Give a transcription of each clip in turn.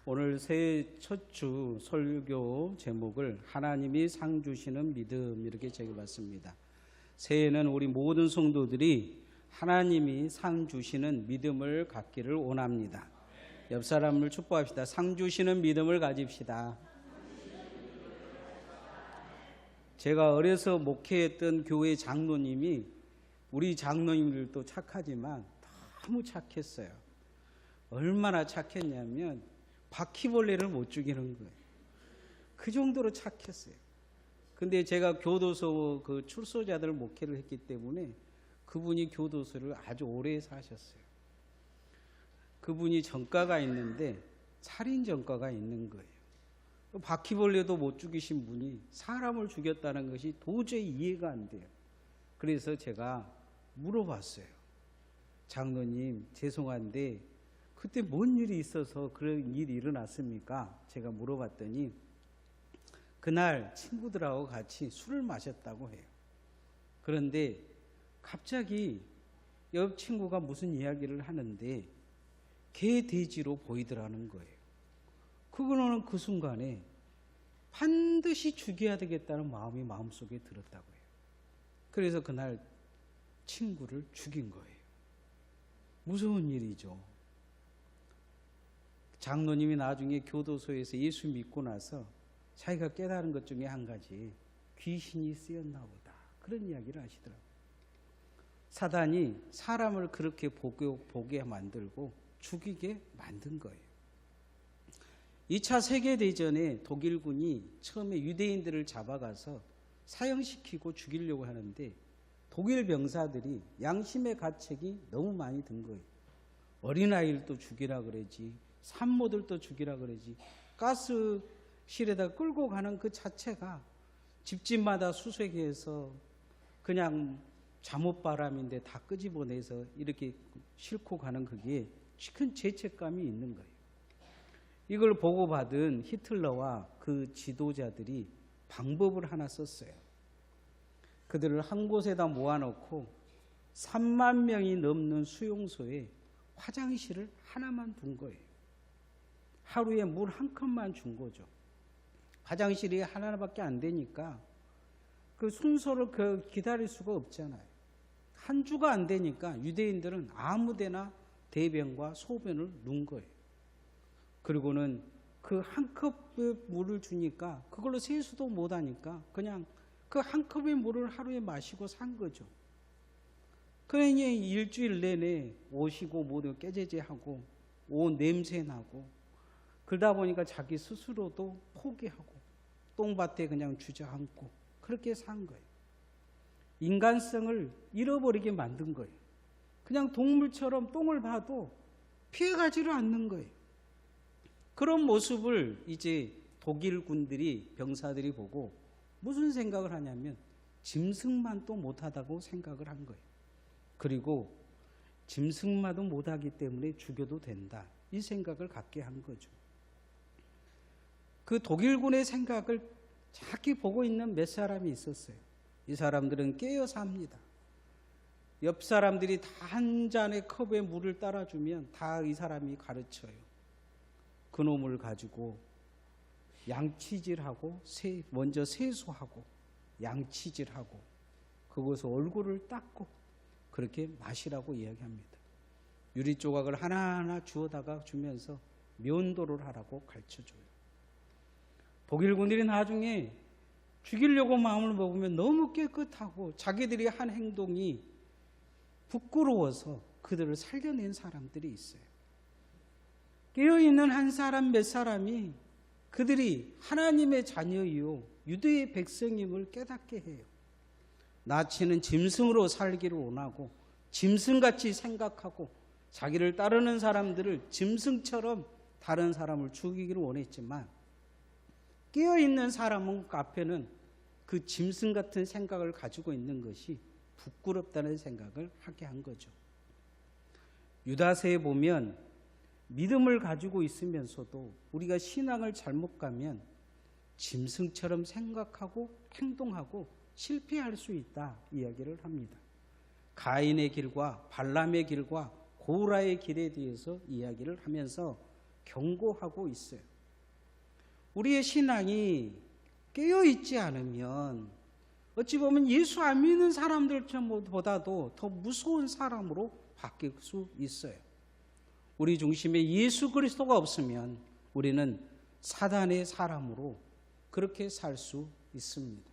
오늘 새해 첫 주 설교 제목을 하나님이 상 주시는 믿음 이렇게 적어봤습니다. 새해에는 우리 모든 성도들이 하나님이 상 주시는 믿음을 갖기를 원합니다. 옆 사람을 축복합시다. 상 주시는 믿음을 가집시다. 제가 어려서 목회했던 교회 장로님이 우리 장로님들도 착하지만 너무 착했어요. 얼마나 착했냐면 바퀴벌레를 못 죽이는 거예요. 그 정도로 착했어요. 근데 제가 교도소 그 출소자들 목회를 했기 때문에 그분이 교도소를 아주 오래 사셨어요. 그분이 전과가 있는데 살인 전과가 있는 거예요. 바퀴벌레도 못 죽이신 분이 사람을 죽였다는 것이 도저히 이해가 안 돼요. 그래서 제가 물어봤어요. 장로님, 죄송한데 그때 뭔 일이 있어서 그런 일이 일어났습니까? 제가 물어봤더니 그날 친구들하고 같이 술을 마셨다고 해요. 그런데 갑자기 옆 친구가 무슨 이야기를 하는데 개 돼지로 보이더라는 거예요. 그거는 그 순간에 반드시 죽여야 되겠다는 마음이 마음속에 들었다고 해요. 그래서 그날 친구를 죽인 거예요. 무서운 일이죠. 장로님이 나중에 교도소에서 예수 믿고 나서 자기가 깨달은 것 중에 한 가지, 귀신이 쓰였나 보다, 그런 이야기를 하시더라고요. 사단이 사람을 그렇게 보게 만들고 죽이게 만든 거예요. 2차 세계대전에 독일군이 처음에 유대인들을 잡아가서 사형시키고 죽이려고 하는데 독일 병사들이 양심의 가책이 너무 많이 든 거예요. 어린아이를 또 죽이라 그러지, 산모들 또 죽이라 그러지, 가스실에다 끌고 가는 그 자체가 집집마다 수색해서 그냥 잠옷바람인데 다 끄집어내서 이렇게 싣고 가는 그게 큰 죄책감이 있는 거예요. 이걸 보고받은 히틀러와 그 지도자들이 방법을 하나 썼어요. 그들을 한 곳에다 모아놓고 3만 명이 넘는 수용소에 화장실을 하나만 둔 거예요. 하루에 물 한 컵만 준 거죠. 화장실이 하나밖에 안 되니까 그 순서를 기다릴 수가 없잖아요. 한 주가 안 되니까 유대인들은 아무데나 대변과 소변을 넣은 거예요. 그리고는 그 한 컵의 물을 주니까 그걸로 세수도 못 하니까 그냥 그 한 컵의 물을 하루에 마시고 산 거죠. 그러니 일주일 내내 오시고 모두 깨제제하고 옷 냄새 나고 그러다 보니까 자기 스스로도 포기하고 똥밭에 그냥 주저앉고 그렇게 산 거예요. 인간성을 잃어버리게 만든 거예요. 그냥 동물처럼 똥을 봐도 피해가지를 않는 거예요. 그런 모습을 이제 독일 군들이, 병사들이 보고 무슨 생각을 하냐면 짐승만 또 못하다고 생각을 한 거예요. 그리고 짐승만도 못하기 때문에 죽여도 된다, 이 생각을 갖게 한 거죠. 그 독일군의 생각을 정확히 보고 있는 몇 사람이 있었어요. 이 사람들은 깨어 삽니다. 옆 사람들이 다 한 잔의 컵에 물을 따라주면 다 이 사람이 가르쳐요. 그놈을 가지고 양치질하고 먼저 세수하고 양치질하고 그것을 얼굴을 닦고 그렇게 마시라고 이야기합니다. 유리 조각을 하나하나 주워다가 주면서 면도를 하라고 가르쳐줘요. 독일군들이 나중에 죽이려고 마음을 먹으면 너무 깨끗하고 자기들이 한 행동이 부끄러워서 그들을 살려낸 사람들이 있어요. 깨어있는 한 사람 몇 사람이 그들이 하나님의 자녀이요 유대의 백성임을 깨닫게 해요. 나치는 짐승으로 살기를 원하고 짐승같이 생각하고 자기를 따르는 사람들을 짐승처럼 다른 사람을 죽이기를 원했지만 깨어있는 사람은 앞에는 그 짐승 같은 생각을 가지고 있는 것이 부끄럽다는 생각을 하게 한 거죠. 유다서에 보면 믿음을 가지고 있으면서도 우리가 신앙을 잘못 가면 짐승처럼 생각하고 행동하고 실패할 수 있다 이야기를 합니다. 가인의 길과 발람의 길과 고라의 길에 대해서 이야기를 하면서 경고하고 있어요. 우리의 신앙이 깨어있지 않으면 어찌 보면 예수 안 믿는 사람들보다도 더 무서운 사람으로 바뀔 수 있어요. 우리 중심에 예수 그리스도가 없으면 우리는 사단의 사람으로 그렇게 살 수 있습니다.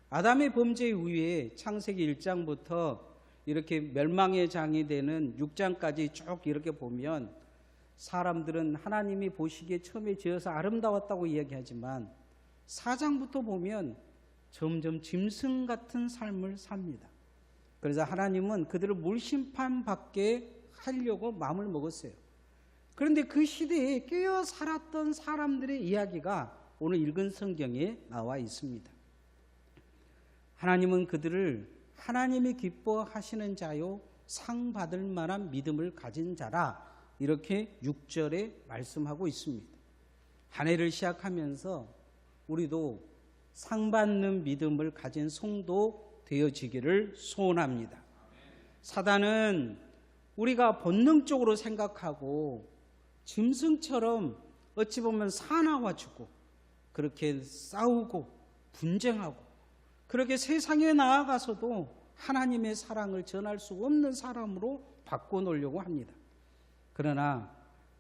아담의 범죄 이후에 창세기 1장부터 이렇게 멸망의 장이 되는 6장까지 쭉 이렇게 보면 사람들은 하나님이 보시기에 처음에 지어서 아름다웠다고 이야기하지만 4장부터 보면 점점 짐승 같은 삶을 삽니다. 그래서 하나님은 그들을 물심판받게 하려고 마음을 먹었어요. 그런데 그 시대에 깨어 살았던 사람들의 이야기가 오늘 읽은 성경에 나와 있습니다. 하나님은 그들을 하나님이 기뻐하시는 자요 상 받을 만한 믿음을 가진 자라 이렇게 6절에 말씀하고 있습니다. 한 해를 시작하면서 우리도 상 받는 믿음을 가진 성도 되어지기를 소원합니다. 사단은 우리가 본능적으로 생각하고 짐승처럼 어찌 보면 사나워 주고 그렇게 싸우고 분쟁하고 그렇게 세상에 나아가서도 하나님의 사랑을 전할 수 없는 사람으로 바꿔놓으려고 합니다. 그러나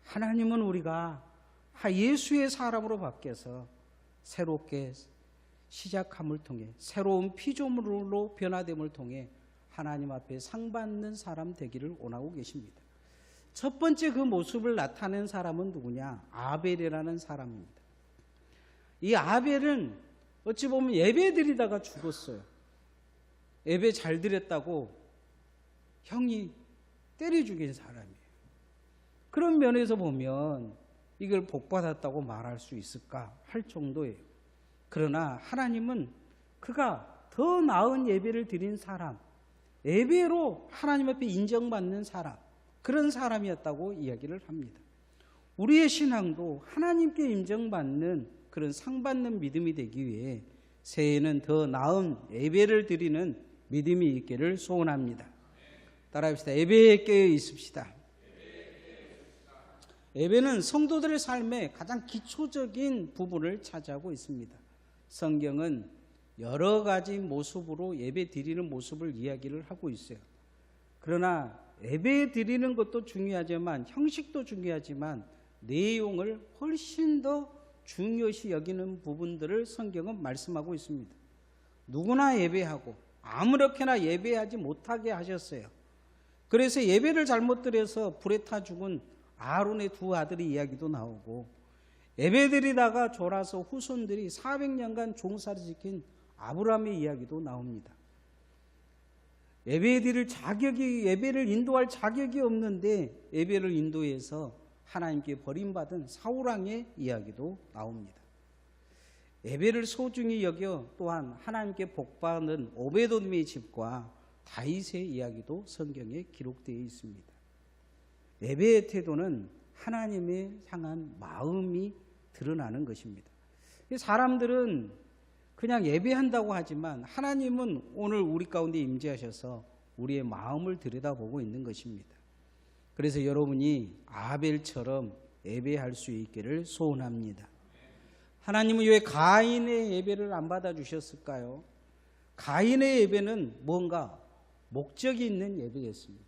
하나님은 우리가 예수의 사람으로 바뀌어서 새롭게 시작함을 통해 새로운 피조물로 변화됨을 통해 하나님 앞에 상받는 사람 되기를 원하고 계십니다. 첫 번째 그 모습을 나타낸 사람은 누구냐? 아벨이라는 사람입니다. 이 아벨은 어찌 보면 예배 드리다가 죽었어요. 예배 잘 드렸다고 형이 때려 죽인 사람이에요. 그런 면에서 보면 이걸 복받았다고 말할 수 있을까 할 정도예요. 그러나 하나님은 그가 더 나은 예배를 드린 사람, 예배로 하나님 앞에 인정받는 사람, 그런 사람이었다고 이야기를 합니다. 우리의 신앙도 하나님께 인정받는 그런 상받는 믿음이 되기 위해 새해에는 더 나은 예배를 드리는 믿음이 있기를 소원합니다. 따라합시다. 예배에 깨어 있읍시다. 예배는 성도들의 삶의 가장 기초적인 부분을 차지하고 있습니다. 성경은 여러 가지 모습으로 예배 드리는 모습을 이야기를 하고 있어요. 그러나 예배 드리는 것도 중요하지만 형식도 중요하지만 내용을 훨씬 더 중요시 여기는 부분들을 성경은 말씀하고 있습니다. 누구나 예배하고 아무렇게나 예배하지 못하게 하셨어요. 그래서 예배를 잘못 드려서 불에 타 죽은 아론의 두 아들의 이야기도 나오고 예배 드리다가 졸아서 후손들이 400년간 종살이 지킨 아브라함의 이야기도 나옵니다. 예배를 인도할 자격이 없는데 예배를 인도해서 하나님께 버림받은 사울왕의 이야기도 나옵니다. 예배를 소중히 여겨 또한 하나님께 복받은 오베돔의 집과 다윗의 이야기도 성경에 기록되어 있습니다. 예배의 태도는 하나님에 향한 마음이 드러나는 것입니다. 사람들은 그냥 예배한다고 하지만 하나님은 오늘 우리 가운데 임재하셔서 우리의 마음을 들여다보고 있는 것입니다. 그래서 여러분이 아벨처럼 예배할 수 있기를 소원합니다. 하나님은 왜 가인의 예배를 안 받아주셨을까요? 가인의 예배는 뭔가 목적이 있는 예배였습니다.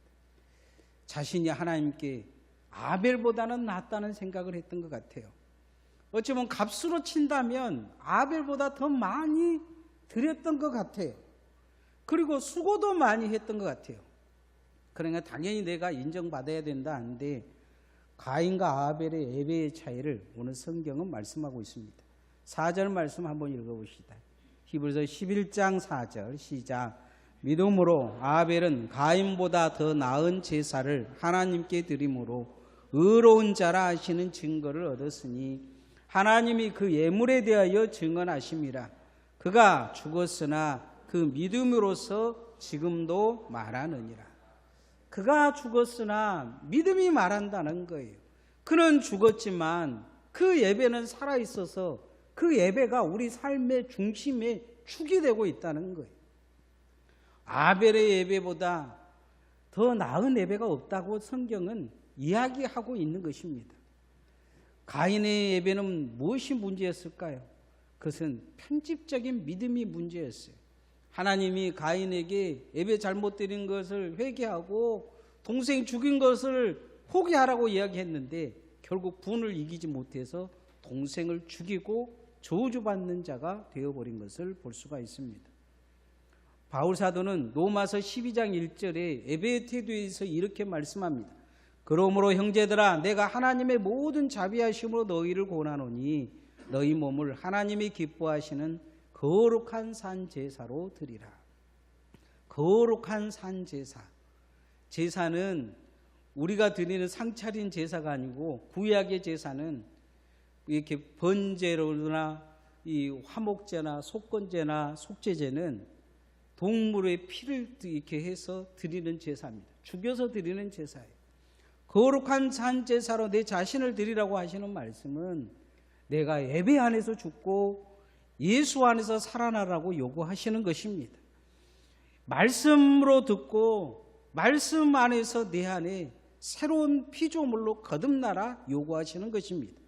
자신이 하나님께 아벨보다는 낫다는 생각을 했던 것 같아요. 어찌 보면 값으로 친다면 아벨보다 더 많이 드렸던 것 같아요. 그리고 수고도 많이 했던 것 같아요. 그러니까 당연히 내가 인정받아야 된다 하는데 가인과 아벨의 예배의 차이를 오늘 성경은 말씀하고 있습니다. 4절 말씀 한번 읽어봅시다. 히브리서 11장 4절 시작. 믿음으로 아벨은 가인보다 더 나은 제사를 하나님께 드림으로 의로운 자라 하시는 증거를 얻었으니 하나님이 그 예물에 대하여 증언하심이라. 그가 죽었으나 그 믿음으로서 지금도 말하느니라. 그가 죽었으나 믿음이 말한다는 거예요. 그는 죽었지만 그 예배는 살아있어서 그 예배가 우리 삶의 중심에 축이 되고 있다는 거예요. 아벨의 예배보다 더 나은 예배가 없다고 성경은 이야기하고 있는 것입니다. 가인의 예배는 무엇이 문제였을까요? 그것은 편집적인 믿음이 문제였어요. 하나님이 가인에게 예배 잘못 드린 것을 회개하고 동생 죽인 것을 포기하라고 이야기했는데 결국 분을 이기지 못해서 동생을 죽이고 저주받는 자가 되어버린 것을 볼 수가 있습니다. 바울 사도는 로마서 12장 1절에 예배의 태도에서 이렇게 말씀합니다. 그러므로 형제들아 내가 하나님의 모든 자비하심으로 너희를 권하노니 너희 몸을 하나님이 기뻐하시는 거룩한 산 제사로 드리라. 거룩한 산 제사. 제사는 우리가 드리는 상차린 제사가 아니고 구약의 제사는 이렇게 번제로나 이 화목제나 속건제나 속죄제는 동물의 피를 이렇게 해서 드리는 제사입니다. 죽여서 드리는 제사예요. 거룩한 산 제사로 내 자신을 드리라고 하시는 말씀은 내가 예배 안에서 죽고 예수 안에서 살아나라고 요구하시는 것입니다. 말씀으로 듣고 말씀 안에서 내 안에 새로운 피조물로 거듭나라 요구하시는 것입니다.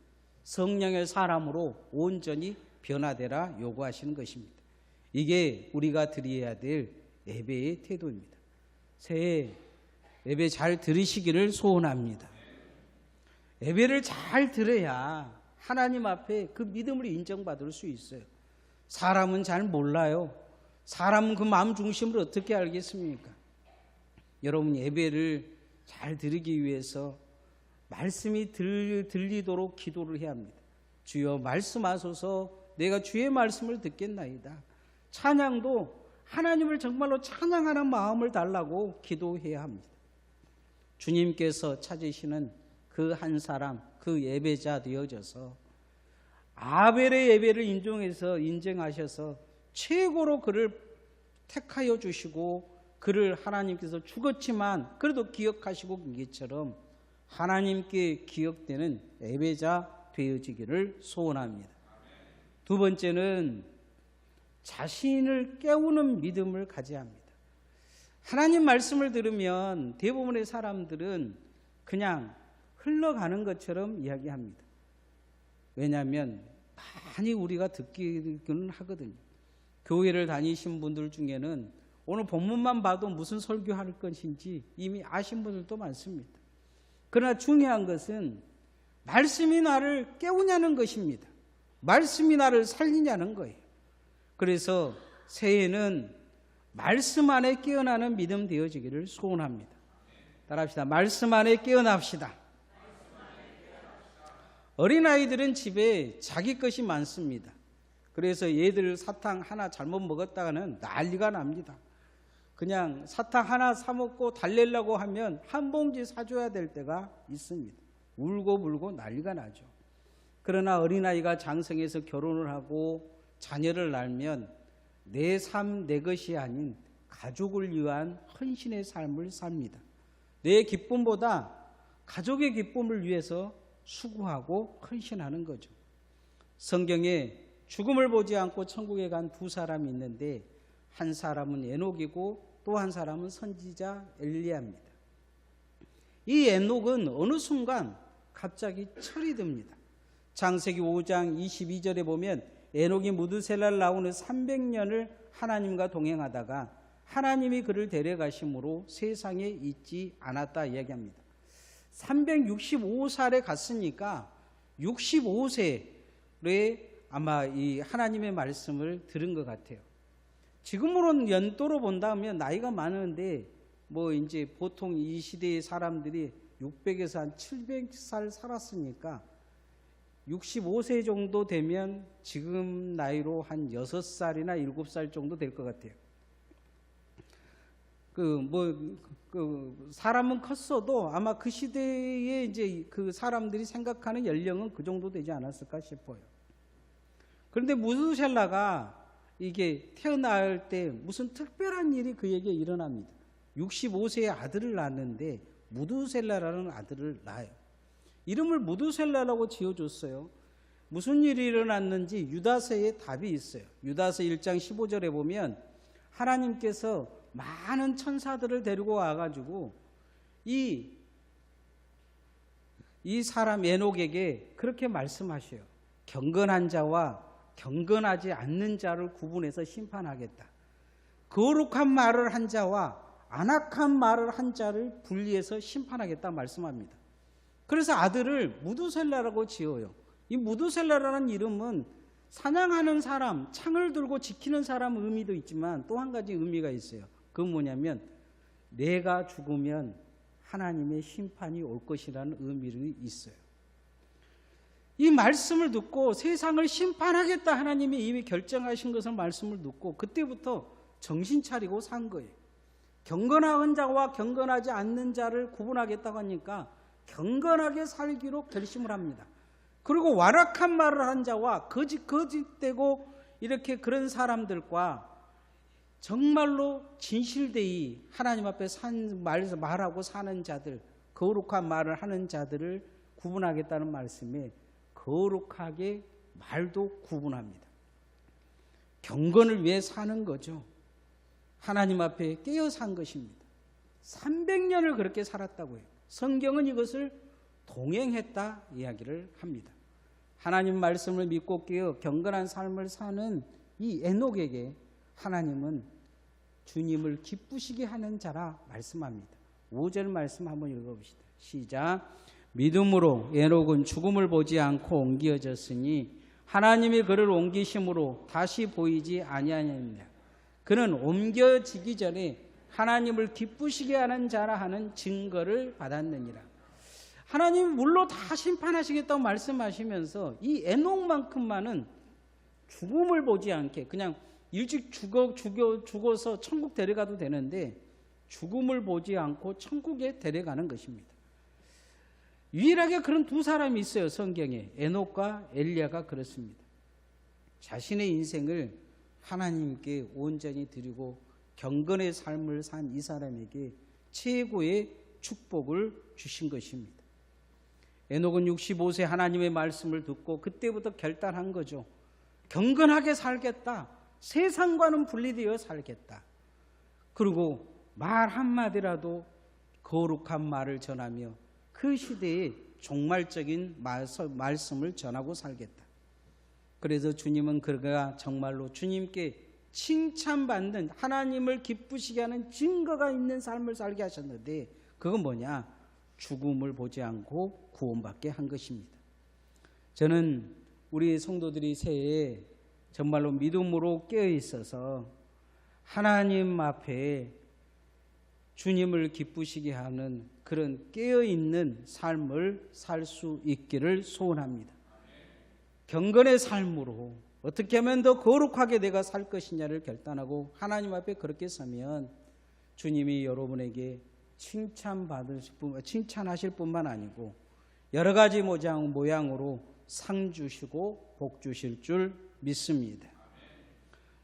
성령의 사람으로 온전히 변화되라 요구하시는 것입니다. 이게 우리가 드려야 될 예배의 태도입니다. 새해 예배 잘 들으시기를 소원합니다. 예배를 잘 들어야 하나님 앞에 그 믿음을 인정받을 수 있어요. 사람은 잘 몰라요. 사람은 그 마음 중심을 어떻게 알겠습니까? 여러분 예배를 잘 들으기 위해서 말씀이 들리도록 기도를 해야 합니다. 주여 말씀하소서 내가 주의 말씀을 듣겠나이다. 찬양도 하나님을 정말로 찬양하는 마음을 달라고 기도해야 합니다. 주님께서 찾으시는 그 한 사람, 그 예배자 되어져서 아벨의 예배를 인정하셔서 최고로 그를 택하여 주시고 그를 하나님께서 죽었지만 그래도 기억하시고 계처럼 하나님께 기억되는 예배자 되어지기를 소원합니다. 두 번째는 자신을 깨우는 믿음을 가져야 합니다. 하나님 말씀을 들으면 대부분의 사람들은 그냥 흘러가는 것처럼 이야기합니다. 왜냐하면 많이 우리가 듣기는 하거든요. 교회를 다니신 분들 중에는 오늘 본문만 봐도 무슨 설교할 것인지 이미 아신 분들도 많습니다. 그러나 중요한 것은 말씀이 나를 깨우냐는 것입니다. 말씀이 나를 살리냐는 거예요. 그래서 새해는 말씀 안에 깨어나는 믿음 되어지기를 소원합니다. 따라합시다. 말씀 안에 깨어납시다. 어린아이들은 집에 자기 것이 많습니다. 그래서 얘들 사탕 하나 잘못 먹었다가는 난리가 납니다. 그냥 사탕 하나 사 먹고 달래려고 하면 한 봉지 사줘야 될 때가 있습니다. 울고 불고 난리가 나죠. 그러나 어린아이가 장성해서 결혼을 하고 자녀를 낳으면 내 삶, 내 것이 아닌 가족을 위한 헌신의 삶을 삽니다. 내 기쁨보다 가족의 기쁨을 위해서 수고하고 헌신하는 거죠. 성경에 죽음을 보지 않고 천국에 간 두 사람이 있는데 한 사람은 에녹이고 또 한 사람은 선지자 엘리야입니다. 이 에녹은 어느 순간 갑자기 철이 듭니다. 창세기 5장 22절에 보면 에녹이 무드셀라를 낳은 후 300년을 하나님과 동행하다가 하나님이 그를 데려가심으로 세상에 있지 않았다 이야기합니다. 365살에 갔으니까 65세에 아마 이 하나님의 말씀을 들은 것 같아요. 지금으로는 연도로 본다면 나이가 많은데 뭐 이제 보통 이 시대의 사람들이 600에서 한 700살 살았으니까 65세 정도 되면 지금 나이로 한 6살이나 7살 정도 될 것 같아요. 사람은 컸어도 아마 그 시대에 이제 그 사람들이 생각하는 연령은 그 정도 되지 않았을까 싶어요. 그런데 무드셀라가 이게 태어날 때 무슨 특별한 일이 그에게 일어납니다. 65세의 아들을 낳았는데 무드셀라라는 아들을 낳아요. 이름을 무드셀라라고 지어줬어요. 무슨 일이 일어났는지 유다서에 답이 있어요. 유다서 1장 15절에 보면 하나님께서 많은 천사들을 데리고 와가지고 이 이 사람 에녹에게 그렇게 말씀하셔요. 경건한 자와 경건하지 않는 자를 구분해서 심판하겠다. 거룩한 말을 한 자와 안악한 말을 한 자를 분리해서 심판하겠다 말씀합니다. 그래서 아들을 무두셀라라고 지어요. 이 무두셀라라는 이름은 사냥하는 사람, 창을 들고 지키는 사람 의미도 있지만 또 한 가지 의미가 있어요. 그건 뭐냐면 내가 죽으면 하나님의 심판이 올 것이라는 의미가 있어요. 이 말씀을 듣고 세상을 심판하겠다 하나님이 이미 결정하신 것을 말씀을 듣고 그때부터 정신 차리고 산 거예요. 경건한 자와 경건하지 않는 자를 구분하겠다고 하니까 경건하게 살기로 결심을 합니다. 그리고 완악한 말을 한 자와 거짓되고 이렇게 그런 사람들과 정말로 진실되이 하나님 앞에 말하고 사는 자들, 거룩한 말을 하는 자들을 구분하겠다는 말씀에 거룩하게 말도 구분합니다. 경건을 위해 사는 거죠. 하나님 앞에 깨어 산 것입니다. 300년을 그렇게 살았다고 해요. 성경은 이것을 동행했다 이야기를 합니다. 하나님 말씀을 믿고 깨어 경건한 삶을 사는 이 에녹에게 하나님은 주님을 기쁘시게 하는 자라 말씀합니다. 5절 말씀 한번 읽어봅시다. 시작. 믿음으로 에녹은 죽음을 보지 않고 옮겨졌으니 하나님이 그를 옮기심으로 다시 보이지 아니하였느니라. 그는 옮겨지기 전에 하나님을 기쁘시게 하는 자라 하는 증거를 받았느니라. 하나님 물로 다 심판하시겠다고 말씀하시면서 이 에녹만큼만은 죽음을 보지 않게 그냥 일찍 죽어서 천국 데려가도 되는데 죽음을 보지 않고 천국에 데려가는 것입니다. 유일하게 그런 두 사람이 있어요. 성경에 에녹과 엘리야가 그렇습니다. 자신의 인생을 하나님께 온전히 드리고 경건의 삶을 산 이 사람에게 최고의 축복을 주신 것입니다. 에녹은 65세 하나님의 말씀을 듣고 그때부터 결단한 거죠. 경건하게 살겠다. 세상과는 분리되어 살겠다. 그리고 말 한마디라도 거룩한 말을 전하며 그 시대에 종말적인 말씀을 전하고 살겠다. 그래서 주님은 그가 정말로 주님께 칭찬받는 하나님을 기쁘시게 하는 증거가 있는 삶을 살게 하셨는데 그건 뭐냐? 죽음을 보지 않고 구원받게 한 것입니다. 저는 우리 성도들이 새해에 정말로 믿음으로 깨어 있어서 하나님 앞에 주님을 기쁘시게 하는 그런 깨어있는 삶을 살 수 있기를 소원합니다. 경건의 삶으로 어떻게 하면 더 거룩하게 내가 살 것이냐를 결단하고 하나님 앞에 그렇게 서면 주님이 여러분에게 칭찬하실 뿐만 아니고 여러 가지 모양으로 상 주시고 복 주실 줄 믿습니다.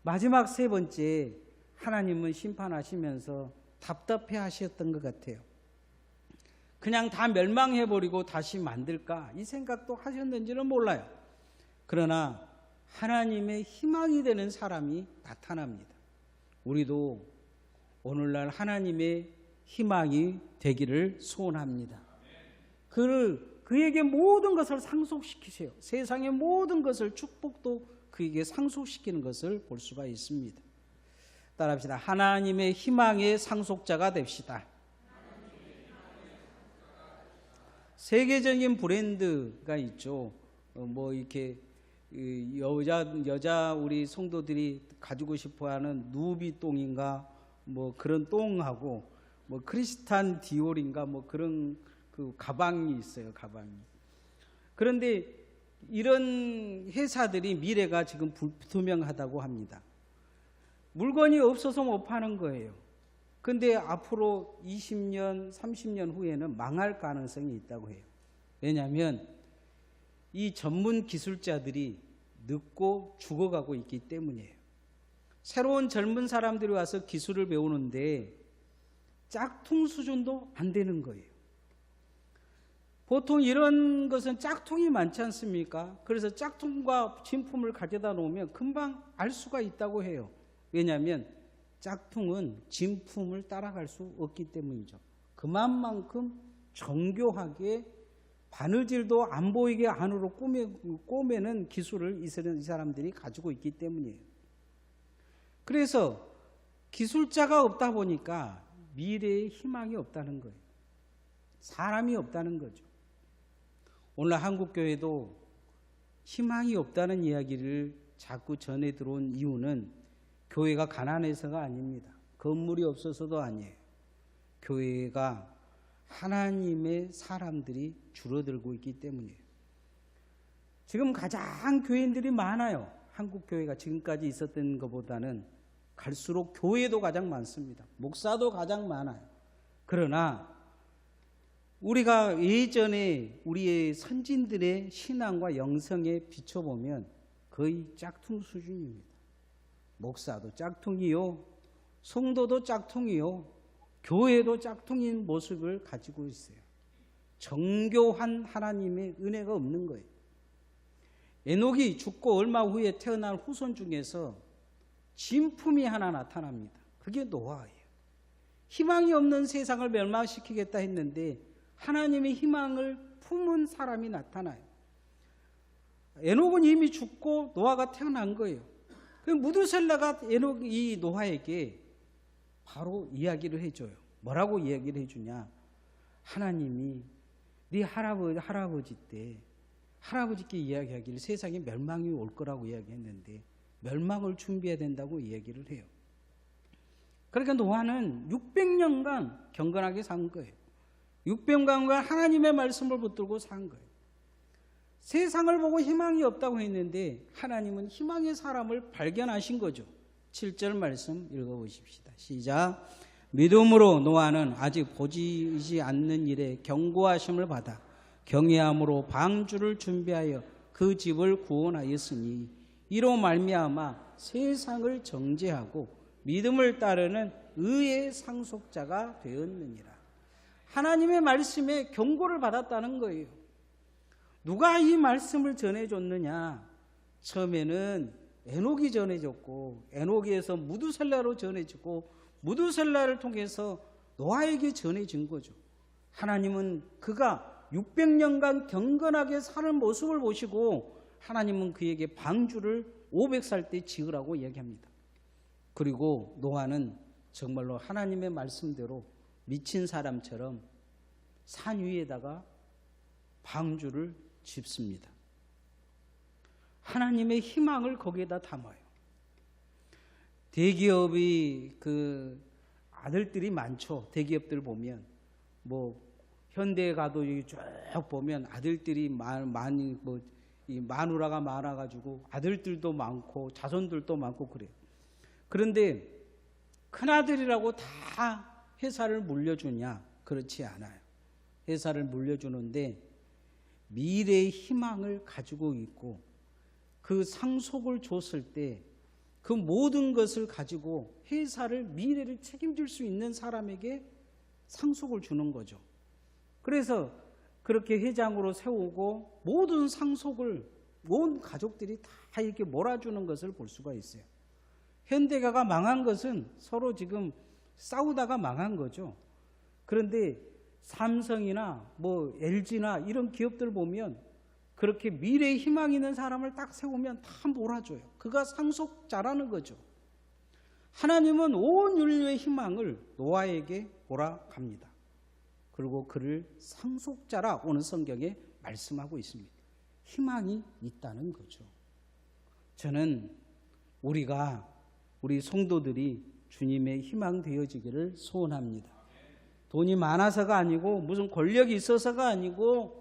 마지막 세 번째, 하나님은 심판하시면서 답답해 하셨던 것 같아요. 그냥 다 멸망해버리고 다시 만들까? 이 생각도 하셨는지는 몰라요. 그러나 하나님의 희망이 되는 사람이 나타납니다. 우리도 오늘날 하나님의 희망이 되기를 소원합니다. 그에게 모든 것을 상속시키세요. 세상의 모든 것을 축복도 그에게 상속시키는 것을 볼 수가 있습니다. 따라합시다. 하나님의 희망의 상속자가 됩시다. 세계적인 브랜드가 있죠. 이렇게 여자 우리 성도들이 가지고 싶어하는 누비똥인가 그런 똥하고 크리스탄 디올인가 그런 그 가방이 있어요. 가방이. 그런데 이런 회사들이 미래가 지금 불투명하다고 합니다. 물건이 없어서 못 파는 거예요. 근데 앞으로 20년, 30년 후에는 망할 가능성이 있다고 해요. 왜냐하면 이 전문 기술자들이 늙고 죽어가고 있기 때문이에요. 새로운 젊은 사람들이 와서 기술을 배우는데 짝퉁 수준도 안 되는 거예요. 보통 이런 것은 짝퉁이 많지 않습니까? 그래서 짝퉁과 진품을 가져다 놓으면 금방 알 수가 있다고 해요. 왜냐하면 짝퉁은 진품을 따라갈 수 없기 때문이죠. 그만큼 정교하게 바느질도 안 보이게 안으로 꼬매는 기술을 이 사람들이 가지고 있기 때문이에요. 그래서 기술자가 없다 보니까 미래에 희망이 없다는 거예요. 사람이 없다는 거죠. 오늘 한국교회도 희망이 없다는 이야기를 자꾸 전해 들어온 이유는 교회가 가난해서가 아닙니다. 건물이 없어서도 아니에요. 교회가 하나님의 사람들이 줄어들고 있기 때문이에요. 지금 가장 교인들이 많아요. 한국 교회가 지금까지 있었던 것보다는 갈수록 교회도 가장 많습니다. 목사도 가장 많아요. 그러나 우리가 예전에 우리의 선진들의 신앙과 영성에 비춰보면 거의 짝퉁 수준입니다. 목사도 짝퉁이요, 성도도 짝퉁이요, 교회도 짝퉁인 모습을 가지고 있어요. 정교한 하나님의 은혜가 없는 거예요. 에녹이 죽고 얼마 후에 태어난 후손 중에서 진품이 하나 나타납니다. 그게 노아예요. 희망이 없는 세상을 멸망시키겠다 했는데 하나님의 희망을 품은 사람이 나타나요. 에녹은 이미 죽고 노아가 태어난 거예요. 그 무드셀라가 이 노아에게 바로 이야기를 해줘요. 뭐라고 이야기를 해주냐? 하나님이 네 할아버지께 이야기하기를 세상에 멸망이 올 거라고 이야기했는데 멸망을 준비해야 된다고 이야기를 해요. 그러니까 노아는 600년간 경건하게 산 거예요. 600년간 하나님의 말씀을 붙들고 산 거예요. 세상을 보고 희망이 없다고 했는데 하나님은 희망의 사람을 발견하신 거죠. 7절 말씀 읽어보십시다. 시작. 믿음으로 노아는 아직 보이지 않는 일에 경고하심을 받아 경외함으로 방주를 준비하여 그 집을 구원하였으니 이로 말미암아 세상을 정죄하고 믿음을 따르는 의의 상속자가 되었느니라. 하나님의 말씀에 경고를 받았다는 거예요. 누가 이 말씀을 전해줬느냐? 처음에는 에녹이 전해줬고 에녹에서 무드셀라로 전해지고 무드셀라를 통해서 노아에게 전해진 거죠. 하나님은 그가 600년간 경건하게 사는 모습을 보시고 하나님은 그에게 방주를 500살 때 지으라고 이야기합니다. 그리고 노아는 정말로 하나님의 말씀대로 미친 사람처럼 산 위에다가 방주를 짓습니다. 하나님의 희망을 거기에다 담아요. 대기업이 아들들이 많죠. 대기업들 보면 현대에 가도 쭉 보면 아들들이 많이 이 마누라가 많아가지고 아들들도 많고 자손들도 많고 그래요. 그런데 큰아들이라고 다 회사를 물려주냐? 그렇지 않아요. 회사를 물려주는데 미래의 희망을 가지고 있고 그 상속을 줬을 때 그 모든 것을 가지고 회사를 미래를 책임질 수 있는 사람에게 상속을 주는 거죠. 그래서 그렇게 회장으로 세우고 모든 상속을 온 가족들이 다 이렇게 몰아주는 것을 볼 수가 있어요. 현대가가 망한 것은 서로 지금 싸우다가 망한 거죠. 그런데 삼성이나 LG나 이런 기업들 보면 그렇게 미래에 희망 있는 사람을 딱 세우면 다 몰아줘요. 그가 상속자라는 거죠. 하나님은 온 인류의 희망을 노아에게 몰아갑니다. 그리고 그를 상속자라 오늘 성경에 말씀하고 있습니다. 희망이 있다는 거죠. 저는 우리 성도들이 주님의 희망 되어지기를 소원합니다. 돈이 많아서가 아니고 무슨 권력이 있어서가 아니고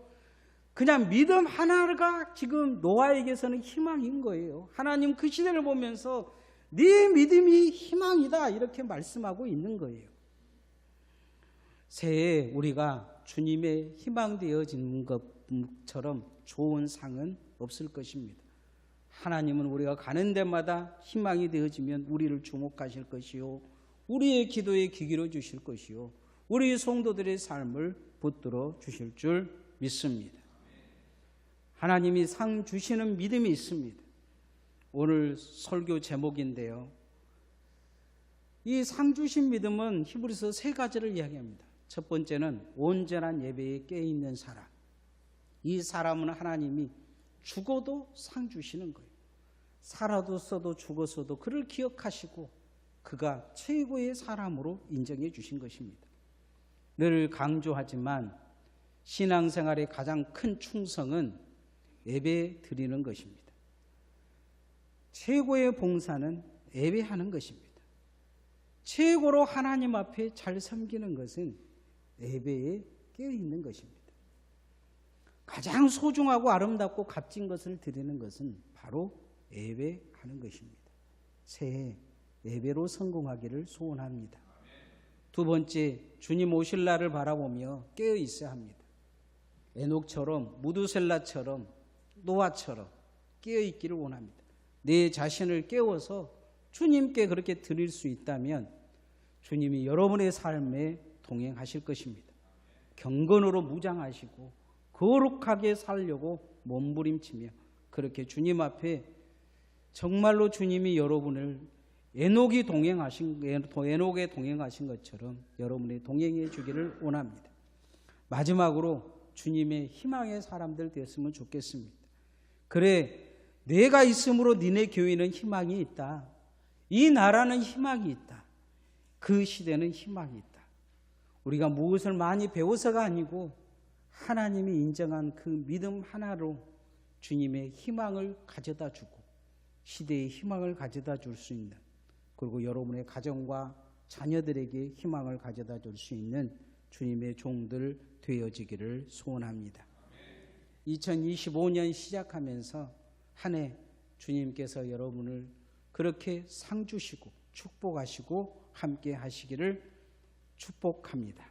그냥 믿음 하나가 지금 노아에게서는 희망인 거예요. 하나님 그 시대를 보면서 네 믿음이 희망이다 이렇게 말씀하고 있는 거예요. 새해 우리가 주님의 희망 되어지는 것처럼 좋은 상은 없을 것입니다. 하나님은 우리가 가는 데마다 희망이 되어지면 우리를 주목하실 것이요 우리의 기도에 귀 기울여 주실 것이요 우리 성도들의 삶을 붙들어 주실 줄 믿습니다. 하나님이 상 주시는 믿음이 있습니다. 오늘 설교 제목인데요. 이 상 주신 믿음은 히브리서 3가지를 이야기합니다. 첫 번째는 온전한 예배에 깨어있는 사람. 이 사람은 하나님이 죽어도 상 주시는 거예요. 살아도 죽었어도 그를 기억하시고 그가 최고의 사람으로 인정해 주신 것입니다. 늘 강조하지만 신앙생활의 가장 큰 충성은 예배 드리는 것입니다. 최고의 봉사는 예배하는 것입니다. 최고로 하나님 앞에 잘 섬기는 것은 예배에 깨어 있는 것입니다. 가장 소중하고 아름답고 값진 것을 드리는 것은 바로 예배하는 것입니다. 새해 예배로 성공하기를 소원합니다. 두 번째, 주님 오실 날을 바라보며 깨어 있어야 합니다. 에녹처럼, 무두셀라처럼, 노아처럼 깨어 있기를 원합니다. 내 자신을 깨워서 주님께 그렇게 드릴 수 있다면 주님이 여러분의 삶에 동행하실 것입니다. 경건으로 무장하시고 거룩하게 살려고 몸부림치며 그렇게 주님 앞에 정말로 주님이 여러분을 에녹에 동행하신 것처럼 여러분이 동행해 주기를 원합니다. 마지막으로 주님의 희망의 사람들 됐으면 좋겠습니다. 그래, 내가 있으므로 니네 교회는 희망이 있다. 이 나라는 희망이 있다. 그 시대는 희망이 있다. 우리가 무엇을 많이 배워서가 아니고 하나님이 인정한 그 믿음 하나로 주님의 희망을 가져다 주고 시대의 희망을 가져다 줄 수 있는, 그리고 여러분의 가정과 자녀들에게 희망을 가져다 줄 수 있는 주님의 종들 되어지기를 소원합니다. 2025년 시작하면서 한 해 주님께서 여러분을 그렇게 상 주시고 축복하시고 함께 하시기를 축복합니다.